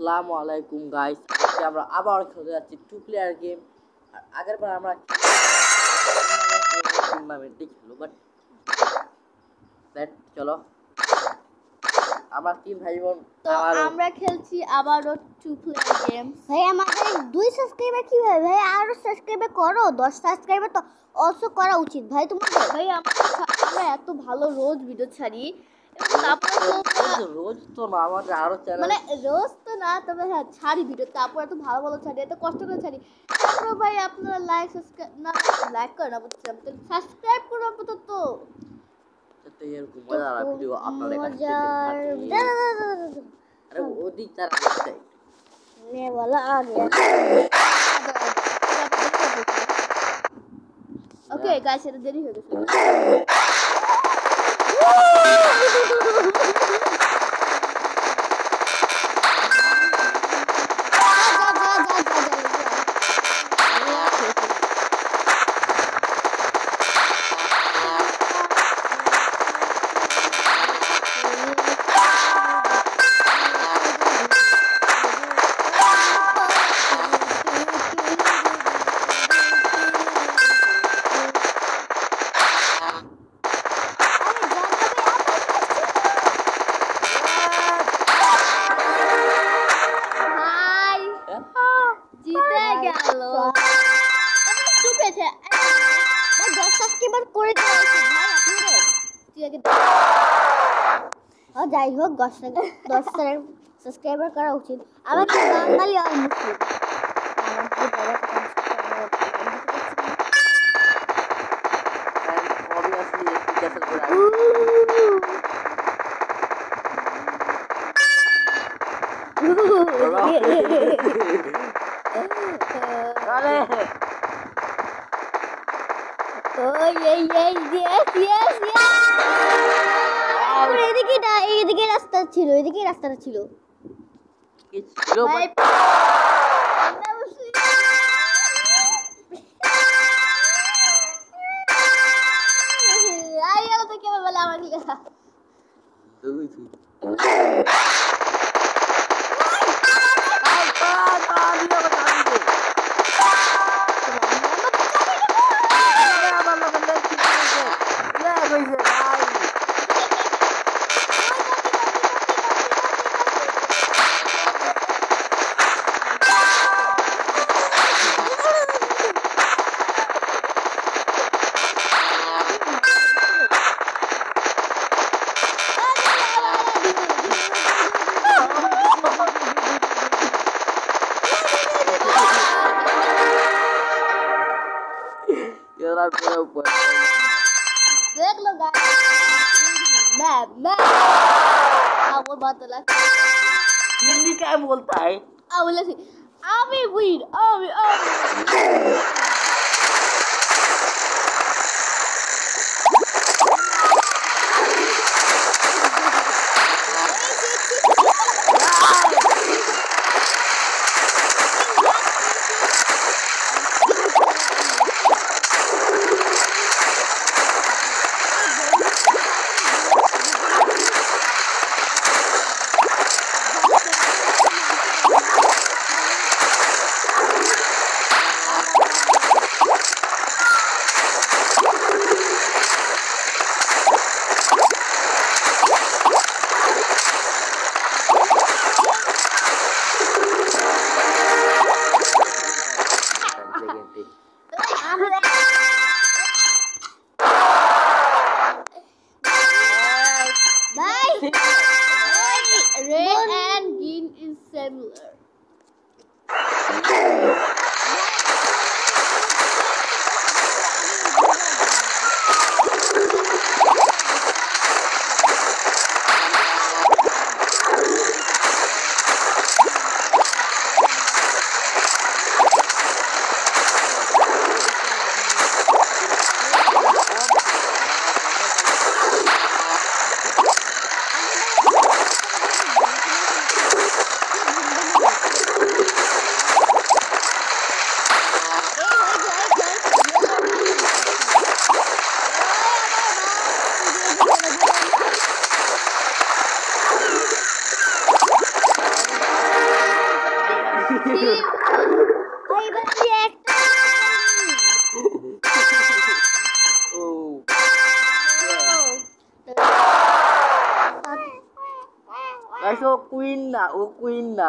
আসসালামু আলাইকুম গাইস, আজকে আমরা আবার খেলতে যাচ্ছি 2 প্লেয়ার গেম। আর আগের বার আমরা টুর্নামেন্টে খেলবো, বাট চলো আমরা তিন ভাই বোন তো আমরা খেলছি আবারও 2 প্লেয়ার গেম। ভাই আমাদের 2 সাবস্ক্রাইবার কিভাবে ভাই? আরো সাবস্ক্রাইবার করো, 10 সাবস্ক্রাইবার তো অলসো করা উচিত ভাই তোমাদের। ভাই আমরা এত ভালো রোজ ভিডিও ছাড়ি, রোজ তো না, আমাদের আরো চ্যানেল মানে রোজ তো না, তবে হ্যাঁ ছাড়ি ভিডিও, তারপর এত ভালো ভালো ছাড়ি, এত কষ্ট করে ছাড়ি। তারপর ভাই আপনারা লাইক সাবস্ক্রাইব না, লাইক করে না বুঝছিলাম, তো সাবস্ক্রাইব করো আপাতত। তো এরকম মজার ভিডিও আপনাদের কাছে আরে ওদিক তার নে বলা आ गया। ওকে গাইস, এটা দেরি হয়ে গেছে। যাই হোক 10 সাবস্ক্রাইবার করা উচিত। আমার বাঙালি আর মুসলিম এদিকে রাস্তাটা ছিল देख लो मैं वो बात अलग। हिंदी क्या बोलता है? बोले आवे वीड आवे red and green is similar. ভাই ভাই একটা Oh. Guys, queen na. Queen na.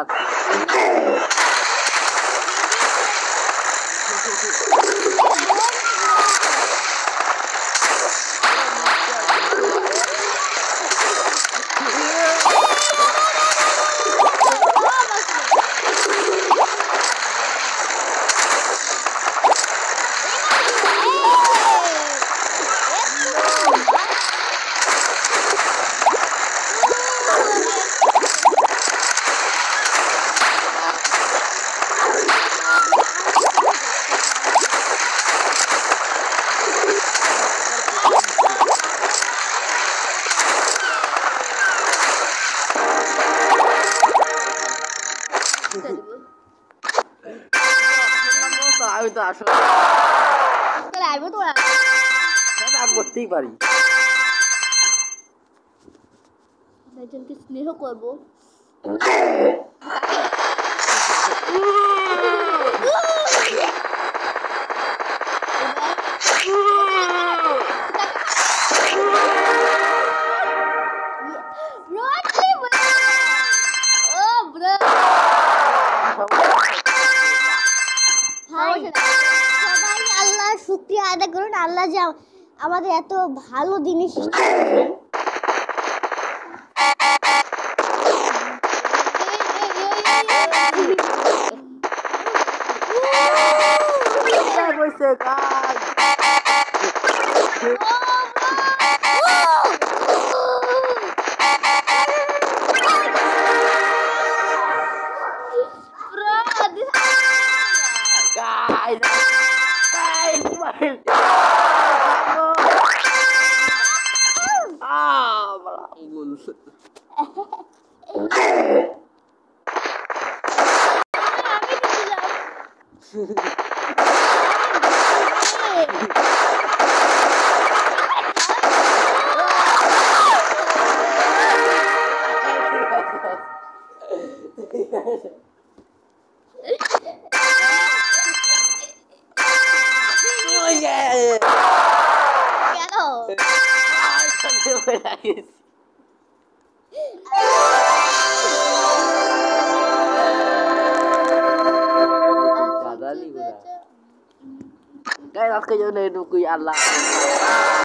আমি তো আসলে আসবে তোরা রাগ করতেই পারি। একজনকে স্নেহ করবো সবাই আল্লাহ শুকরিয়া আদায় করুন আল্লাহ যে আমাদের এত ভালো জিনিস কইছে কাজ guys malanggul oh yeah Guys, akhirnya udah nungguin Allah.